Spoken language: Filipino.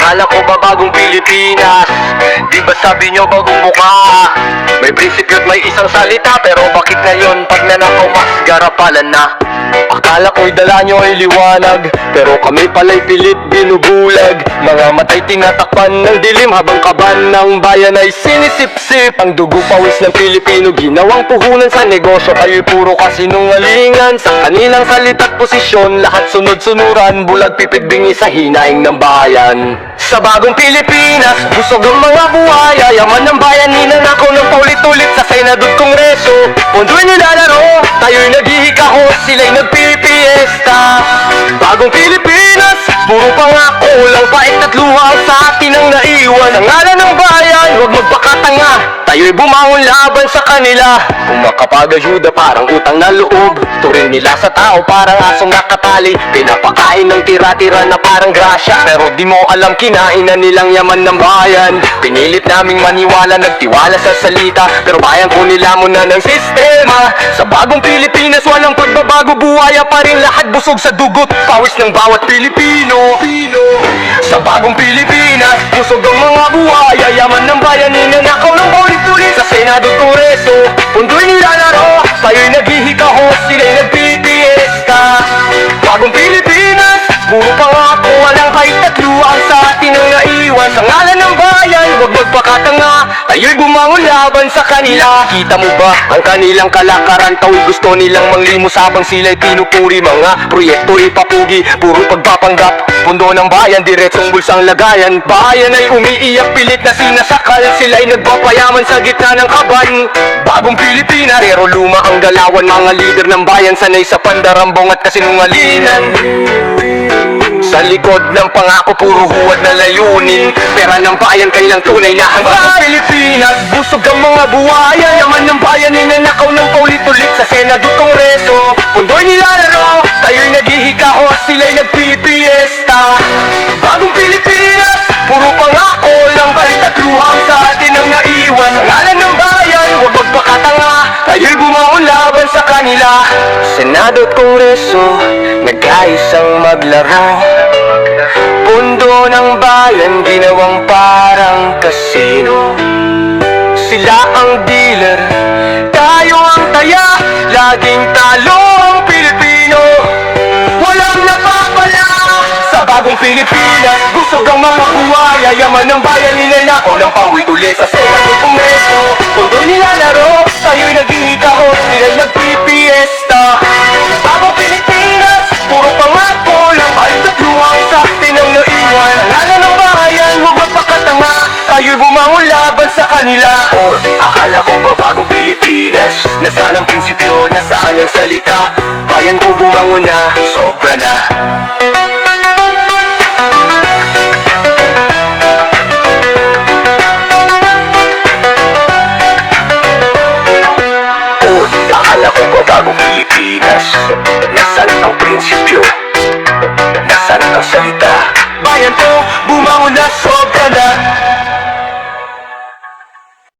Akala ko ba bagong Pilipinas? Di ba sabi nyo bagong mukha? May prinsipyo at may isang salita, pero bakit ngayon pag nanakaw mas garapalan na? Akala ko'y dala nyo ay liwanag, pero kami pala'y pilit binubulag. Mga matay tinatakpan ng dilim, habang kaban ng bayan ay sinisip-sip. Ang dugo pawis ng Pilipino ginawang puhunan sa negosyo, kayo'y puro kasinungalingan. Sa kanilang salita't posisyon, lahat sunod-sunuran, bulag pipit bingi sa hinaing ng bayan. Sa bagong Pilipinas, busog ang mga buhaya, yaman ng bayan ninanakaw ng paulit-ulit sa Senado at Kongreso. Pondo'y nilalaro, tayo'y naghihikahos, sila'y nagpipiesta. Bagong Pilipinas, puro pangako, lang pait at luha sa atin ang naiwan. Sa ngalan ng bayan, huwag magpakatanga, tayo'y bumangon laban sa kanila. Kung makapag-ayuda parang utang na loob, turin nila sa tao parang asong nakatali. Pinapakain ng tira-tira na parang grasya, pero di mo alam kinain na nilang yaman ng bayan. Pinilit naming maniwala, nagtiwala sa salita, pero bayan ko nilamon na ng sistema. Sa bagong Pilipinas, walang pagbabago, buhaya pa rin lahat, busog sa dugot, pawis ng bawat Pilipino. Sa bagong Pilipinas, busog ang mga buhaya, yaman ng bayan ninanakaw ng paulit-ulit sa Senado at Kongreso. Pundo'y nilalaro, tayo'y naghihikahos, sila'y nagpipiesta. Bagong Pilipinas, puro pangako, walang kahit at luwang sa atin ang naiwan. Sa ngalan ng bayan, huwag magpakatanga, tayo'y bumangon laban sa kanila. Kita mo ba ang kanilang kalakaran? Tao'y gusto nilang manglimos habang sila'y pinupuri. Mga proyekto ipapugi, puro pagpapanggap. Pundo ng bayan, diretsong bulsang lagayan. Bayan ay umiiyak, pilit na sinasakal, sila'y nagpapayaman sa gitna ng kaban. Bagong Pilipinas, pero luma ang galawan. Mga lider ng bayan, sanay sa pandarambong at kasinungalingan. Sa likod ng pangako, puro huwad na layunin. Pera ng bayan, kailang tunay na ang bagong Pilipinas. Busog ang mga buhaya, yaman ng bayan, ninanakaw ng paulit-ulit sa Senado at Kongreso. Pundo'y nilalaro, tayo'y naghihikahos, sila'y nagpipiesta. Bagong Pilipinas, puro pangako, lang kahit at luhang sa atin ang naiwan. Sa ngalan ng bayan, huwag magpakatanga, tayo'y bumangon laban sa kanila. Senado at Kongreso, nag-aisang maglaro. Pundo ng bayan, ginawang parang kasino. Sila ang dealer, tayo ang taya, laging talo ang Pilipino. Walang napapala sa bagong Pilipinas, busog ang mga buhaya, yaman ng bayan, ninanakaw ng paulit-ulit sa Senado at Kongreso. Pundo nilalaro, tayo'y naghihikahos, sila'y nagpipiesta. Bagong Pilipinas, puro pangako, lang kahit at luwang sa atin ang naiwan. Ang ngalan ng bayan, huwag magpakatanga, tayo'y bumangon laban sa kanila. Akala ko ba bagong Pilipinas, nasaan ang prinsipyo, nasaan ang salita? Bayan ko bumangon na, sobra na. Akala ko ba bagong Pilipinas, nasaan ang prinsipyo, nasaan ang salita? Bayan ko bumangon na, sobra na.